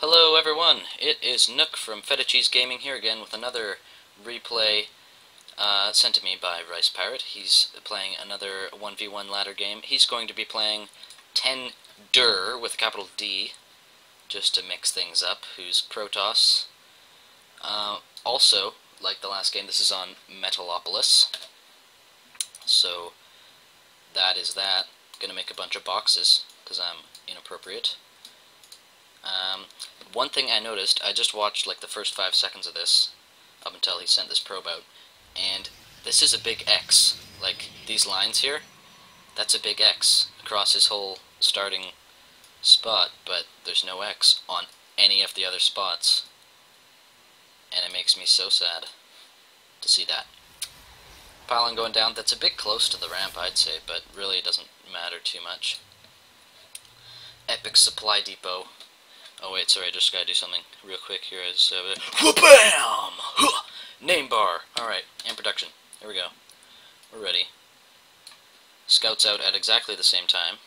Hello everyone, it is Nook from Fetacheesegaming here again with another replay sent to me by RicePirate. He's playing another 1v1 ladder game. He's going to be playing TenDer with a capital D, just to mix things up, who's Protoss. Also, like the last game, this is on Metalopolis. So, that is that. Gonna make a bunch of boxes, because I'm inappropriate. One thing I noticed, I just watched like the first 5 seconds of this, up until he sent this probe out, and this is a big X. Like, these lines here, that's a big X across his whole starting spot, but there's no X on any of the other spots. And it makes me so sad to see that. Pylon going down, that's a bit close to the ramp, I'd say, but really it doesn't matter too much. Epic supply depot. Oh wait, sorry, I just gotta do something real quick here. BAM! Name bar! Alright, and production. Here we go. We're ready. Scouts out at exactly the same time.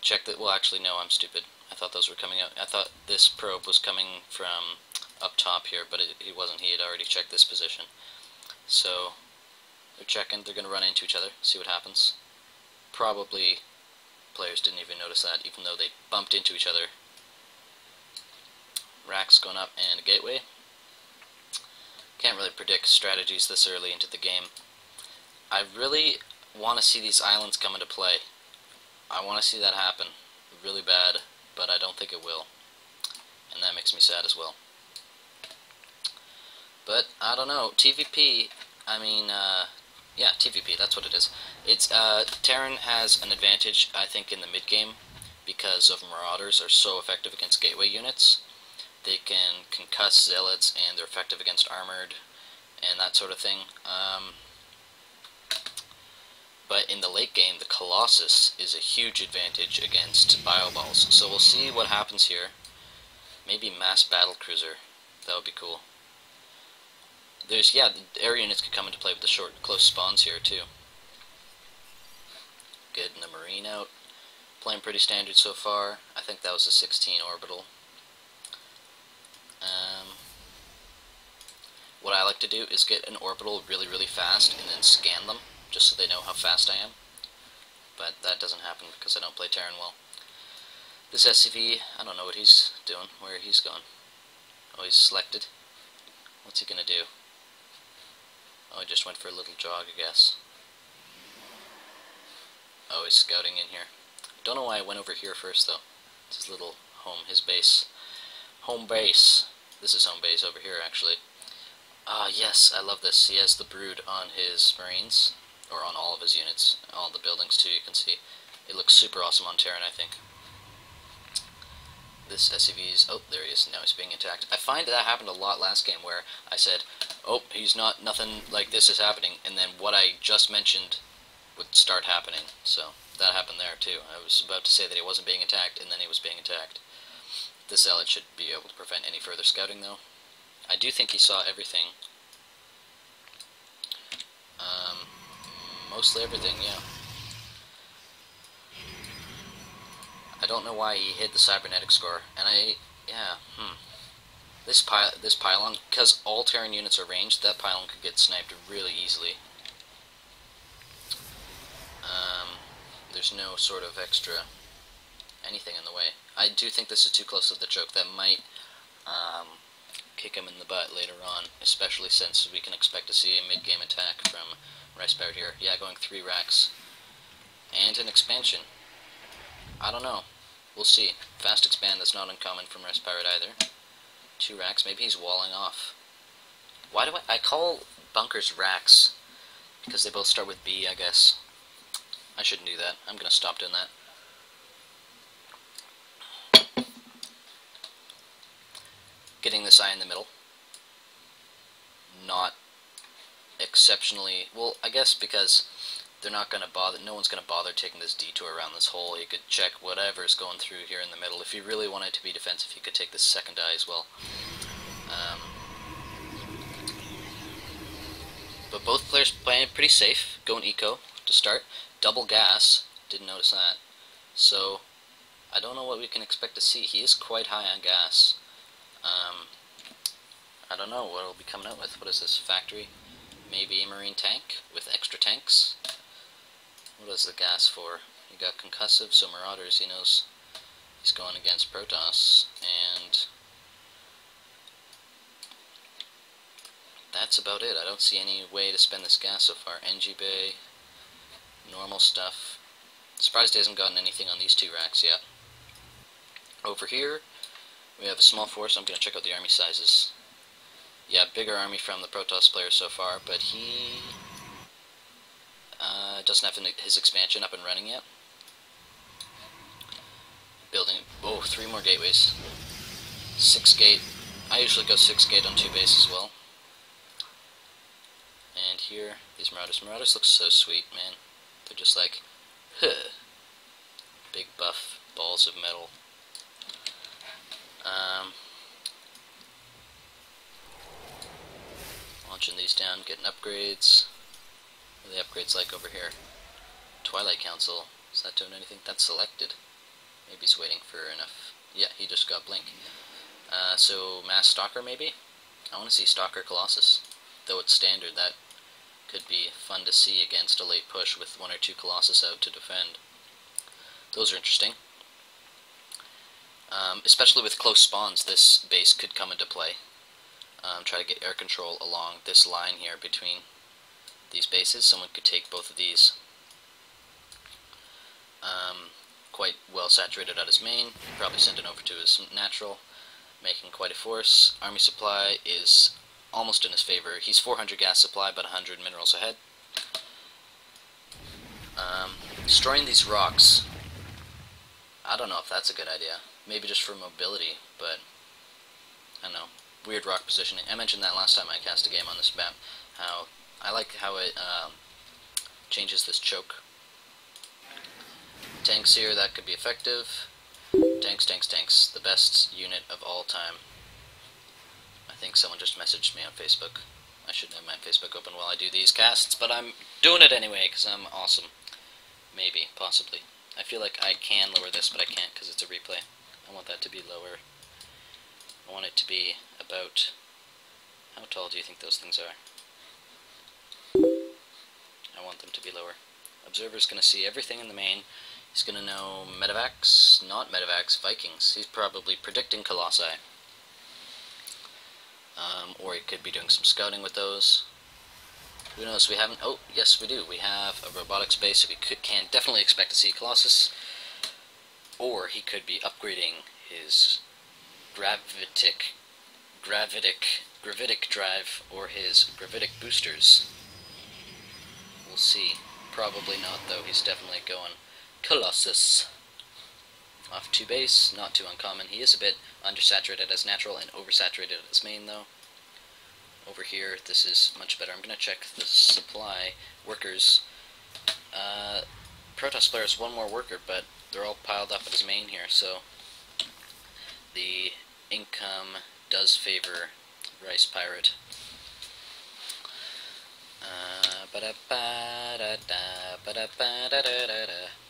Check that, well actually no, I'm stupid. I thought those were coming out. I thought this probe was coming from up top here, but he wasn't. He had already checked this position. So, they're checking, they're going to run into each other, see what happens. Probably players didn't even notice that, even though they bumped into each other. Racks going up and a gateway. Can't really predict strategies this early into the game. I really want to see these islands come into play. I want to see that happen really bad, but I don't think it will. And that makes me sad as well. But, I don't know, TVP, I mean, yeah, TVP, that's what it is. It's, Terran has an advantage, I think, in the mid-game, because of Marauders are so effective against gateway units. They can concuss Zealots, and they're effective against Armored, and that sort of thing. But in the late game, the Colossus is a huge advantage against Bioballs. So we'll see what happens here. Maybe Mass Battlecruiser. That would be cool. There's, yeah, the air units could come into play with the short, close spawns here, too. Getting the Marine out. Playing pretty standard so far. I think that was a 16 orbital. What I like to do is get an orbital really, really fast and then scan them, just so they know how fast I am. But that doesn't happen because I don't play Terran well. This SCV, I don't know what he's doing, where he's gone. Oh, he's selected. What's he gonna do? Oh, he just went for a little jog, I guess. Oh, he's scouting in here. Don't know why I went over here first, though. It's his little home, his base. Home base. This is home base over here, actually. Ah, yes, I love this. He has the brood on his Marines, or on all of his units. All the buildings, too, you can see. It looks super awesome on Terran, I think. This SCV's... oh, there he is. Now he's being attacked. I find that happened a lot last game, where I said, oh, he's not... nothing like this is happening, and then what I just mentioned would start happening. So, that happened there, too. I was about to say that he wasn't being attacked, and then he was being attacked. This Zealot should be able to prevent any further scouting, though. I do think he saw everything. Mostly everything, yeah. I don't know why he hid the cybernetic score, and This pylon, because all Terran units are ranged, that pylon could get sniped really easily. There's no sort of extra anything in the way. I do think this is too close to the choke. That might kick him in the butt later on, especially since we can expect to see a mid-game attack from RicePirate here. Yeah, going 3 racks. And an expansion. I don't know. We'll see. Fast expand, that's not uncommon from RicePirate either. 2 racks, maybe he's walling off. Why do I call bunkers racks? Because they both start with B, I guess. I shouldn't do that. I'm gonna stop doing that. Getting this eye in the middle. Not exceptionally... well, I guess because they're not going to bother... no one's going to bother taking this detour around this hole. You could check whatever's going through here in the middle. If you really wanted to be defensive, you could take this second eye as well. But both players playing it pretty safe, going eco to start. double gas. Didn't notice that. So I don't know what we can expect to see. He is quite high on gas. I don't know what he'll be coming out with. What is this? Factory? Maybe a marine tank with extra tanks? What is the gas for? He got concussive, so Marauders, he knows he's going against Protoss, and that's about it. I don't see any way to spend this gas so far. NG Bay, normal stuff. Surprised he hasn't gotten anything on these two racks yet. Over here, we have a small force. I'm going to check out the army sizes. Yeah, bigger army from the Protoss player so far, but he doesn't have his expansion up and running yet. Building, oh, 3 more gateways. 6 gate. I usually go 6 gate on 2 base as well. And here, these Marauders. Marauders look so sweet, man. They're just like, huh. Big buff balls of metal. Launching these down, getting upgrades. What are the upgrades like over here? Twilight Council. Is that doing anything? That's selected. Maybe he's waiting for enough. Yeah, he just got Blink. So, Mass Stalker maybe? I want to see Stalker Colossus. Though it's standard, that could be fun to see against a late push with 1 or 2 Colossus out to defend. Those are interesting. Especially with close spawns, this base could come into play. Try to get air control along this line here between these bases. Someone could take both of these. Quite well saturated at his main. Probably send it over to his natural, making quite a force. Army supply is almost in his favor. He's 400 gas supply, but 100 minerals ahead. Destroying these rocks, I don't know if that's a good idea. Maybe just for mobility, but I don't know. Weird rock positioning. I mentioned that last time I cast a game on this map. How I like how it changes this choke. Tanks here, that could be effective. Tanks, tanks, tanks. The best unit of all time. I think someone just messaged me on Facebook. I shouldn't have my Facebook open while I do these casts, but I'm doing it anyway because I'm awesome. Maybe, possibly. I feel like I can lower this, but I can't because it's a replay. I want that to be lower. I want it to be about... How tall do you think those things are? I want them to be lower. Observer's going to see everything in the main. He's going to know Medivacs, not Medivacs, Vikings. He's probably predicting Colossi. Or he could be doing some scouting with those. Who knows? We haven't... Oh, yes we do. We have a robotics base, so we can definitely expect to see Colossus. Or he could be upgrading his gravitic drive, or his gravitic boosters. We'll see. Probably not, though. He's definitely going Colossus. Off to base, not too uncommon. He is a bit undersaturated as natural and oversaturated as main, though. Over here, this is much better. I'm going to check the supply workers. Protoss player has 1 more worker, but they're all piled up at his main here, so the income does favor RicePirate.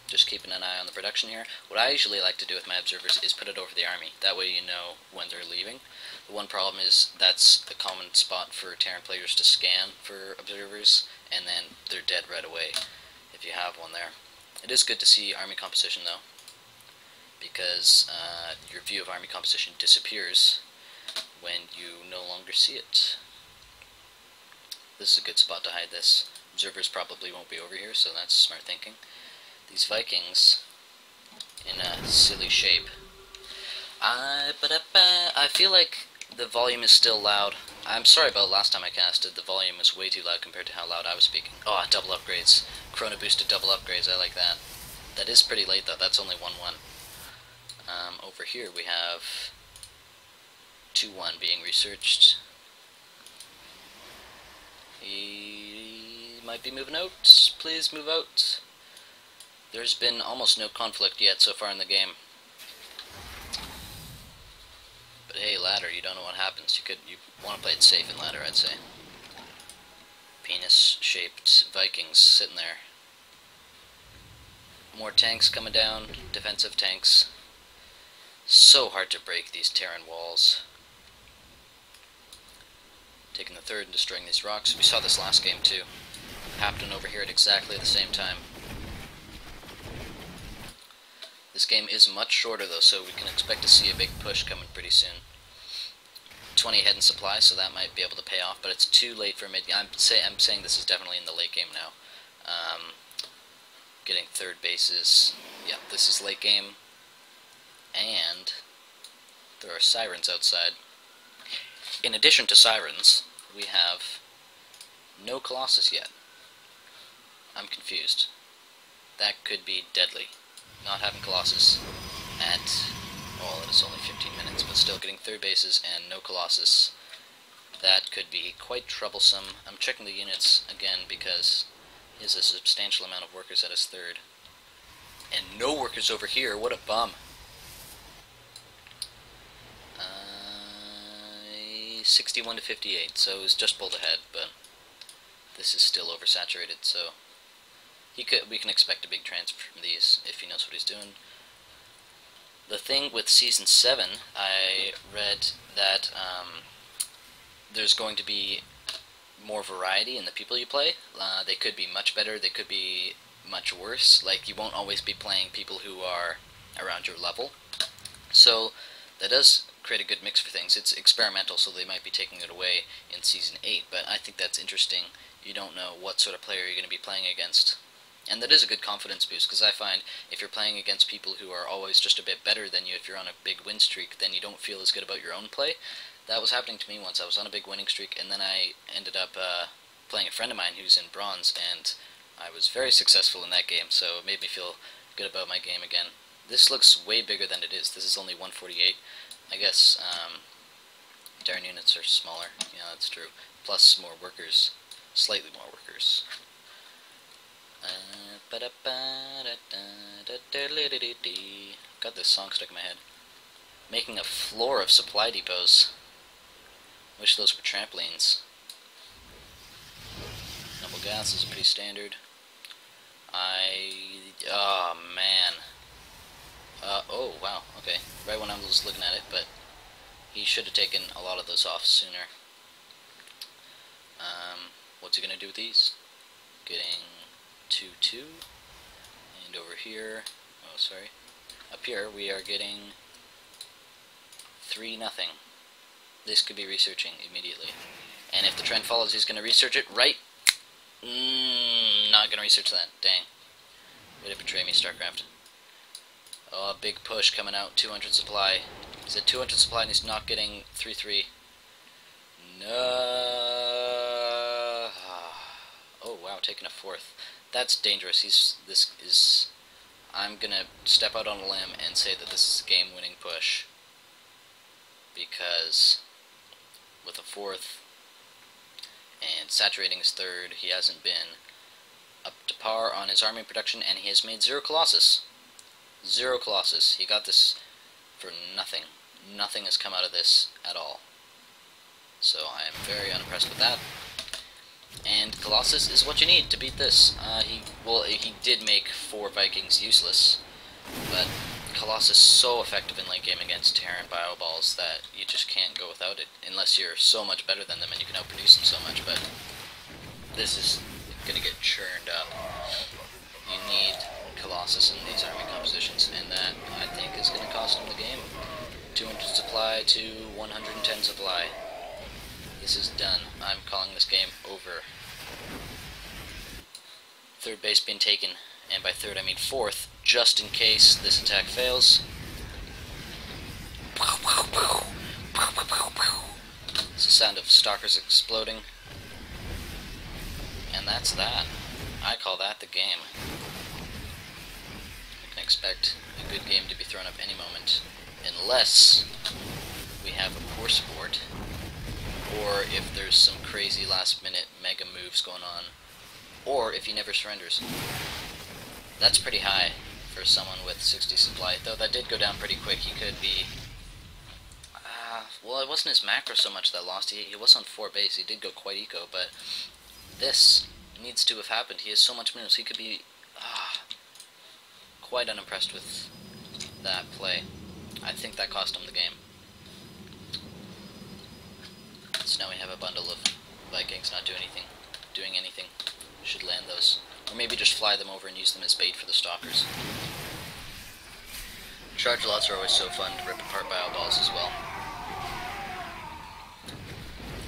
Just keeping an eye on the production here. What I usually like to do with my observers is put it over the army. That way you know when they're leaving. The one problem is that's a common spot for Terran players to scan for observers, and then they're dead right away if you have one there. It is good to see army composition though, because your view of army composition disappears when you no longer see it. This is a good spot to hide this. Observers probably won't be over here, so that's smart thinking. These Vikings, in a silly shape. I feel like the volume is still loud. I'm sorry about last time I casted. The volume was way too loud compared to how loud I was speaking. Oh, double upgrades. Chrono boosted double upgrades, I like that. That is pretty late though, that's only 1-1. Over here we have 2-1 being researched. He might be moving out. Please move out. There's been almost no conflict yet so far in the game. But hey, ladder, you don't know what happens. You want to play it safe in ladder, I'd say. Penis-shaped Vikings sitting there. More tanks coming down, defensive tanks. So hard to break these Terran walls. Taking the third and destroying these rocks. We saw this last game too. Happened over here at exactly the same time. This game is much shorter though, so we can expect to see a big push coming pretty soon. 20 ahead in supply, so that might be able to pay off, but it's too late for mid. I'm saying this is definitely in the late game now. Getting third bases. Yeah, this is late game. And there are sirens outside. In addition to sirens, we have no Colossus yet. I'm confused. That could be deadly. Not having Colossus at, well, it's only 15 minutes, but still getting third bases and no Colossus. That could be quite troublesome. I'm checking the units again because he has a substantial amount of workers at his third. And no workers over here, what a bum. 61 to 58, so he's just pulled ahead, but this is still oversaturated, so we can expect a big transfer from these if he knows what he's doing. The thing with Season 7, I read that there's going to be more variety in the people you play. They could be much better, they could be much worse. Like, you won't always be playing people who are around your level. So that does create a good mix for things. It's experimental, so they might be taking it away in Season 8, but I think that's interesting. You don't know what sort of player you're going to be playing against. And that is a good confidence boost, because I find if you're playing against people who are always just a bit better than you, if you're on a big win streak, then you don't feel as good about your own play. That was happening to me once. I was on a big winning streak, and then I ended up playing a friend of mine who's in bronze, and I was very successful in that game, so it made me feel good about my game again. This looks way bigger than it is. This is only 148. I guess Terran units are smaller. Yeah, that's true. Plus more workers. Slightly more workers. Got this song stuck in my head. Making a floor of supply depots. Wish those were trampolines. Noble gas is pretty standard. Oh man. Oh wow, okay. Right when I was looking at it, but he should have taken a lot of those off sooner. What's he gonna do with these? Getting 2-2. And over here, oh sorry. Up here we are getting 3-0. This could be researching immediately. And if the trend follows, he's gonna research it right. Not gonna research that, dang. Way to betray me, StarCraft. Oh, a big push coming out, 200 supply. He's at 200 supply and he's not getting 3-3. No. Oh wow, taking a fourth. That's dangerous. I'm gonna step out on a limb and say that this is a game-winning push. Because with a fourth and saturating his third, he hasn't been up to par on his army production, and he has made 0 Colossus. 0 Colossus. He got this for nothing. Nothing has come out of this at all. So I am very unimpressed with that. And Colossus is what you need to beat this. He did make 4 Vikings useless, but Colossus is so effective in late game against Terran Bioballs that you just can't go without it, unless you're so much better than them and you can outproduce them so much, but this is gonna get churned up. You need Colossus in these army compositions, and that, I think, is gonna cost him the game. 200 supply to 110 supply. This is done. I'm calling this game over. Third base being taken, and by third I mean fourth, just in case this attack fails. It's the sound of stalkers exploding. And that's that. I call that the game. I can expect a good game to be thrown up any moment, unless we have a poor sport, or if there's some crazy last minute mega moves going on, or if he never surrenders. That's pretty high for someone with 60 supply, though that did go down pretty quick. He could be, well, it wasn't his macro so much that lost. He was on 4 base, he did go quite eco, but this needs to have happened. He has so much moves, he could be, quite unimpressed with that play. I think that cost him the game. So now we have a bundle of Vikings not doing anything. Should land those. Or maybe just fly them over and use them as bait for the stalkers. Charge lots are always so fun to rip apart bio balls as well.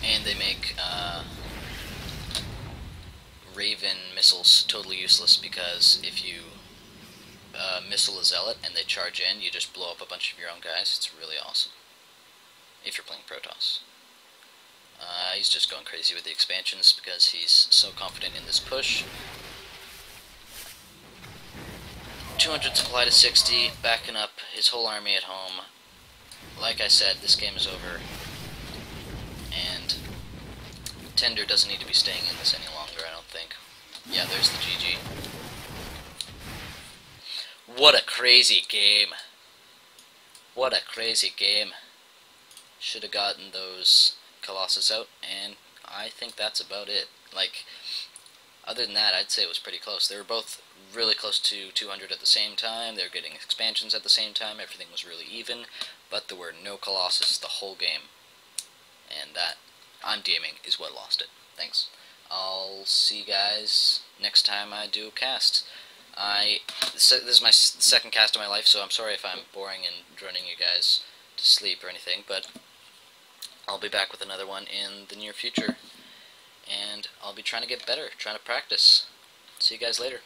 And they make Raven missiles totally useless, because if you missile a zealot and they charge in, you just blow up a bunch of your own guys. It's really awesome. If you're playing Protoss. He's just going crazy with the expansions because he's so confident in this push. 200 supply to 60, backing up his whole army at home. Like I said, this game is over. And TenDer doesn't need to be staying in this any longer, I don't think. Yeah, there's the GG. What a crazy game. What a crazy game. Should have gotten those Colossus out, and I think that's about it. Like, other than that, I'd say it was pretty close. They were both really close to 200 at the same time. They were getting expansions at the same time. Everything was really even, but there were no Colossus the whole game. And that, on gaming, is what lost it. Thanks. I'll see you guys next time I do a cast. This is my second cast of my life, so I'm sorry if I'm boring and droning you guys to sleep or anything, but I'll be back with another one in the near future. And I'll be trying to get better, trying to practice. See you guys later.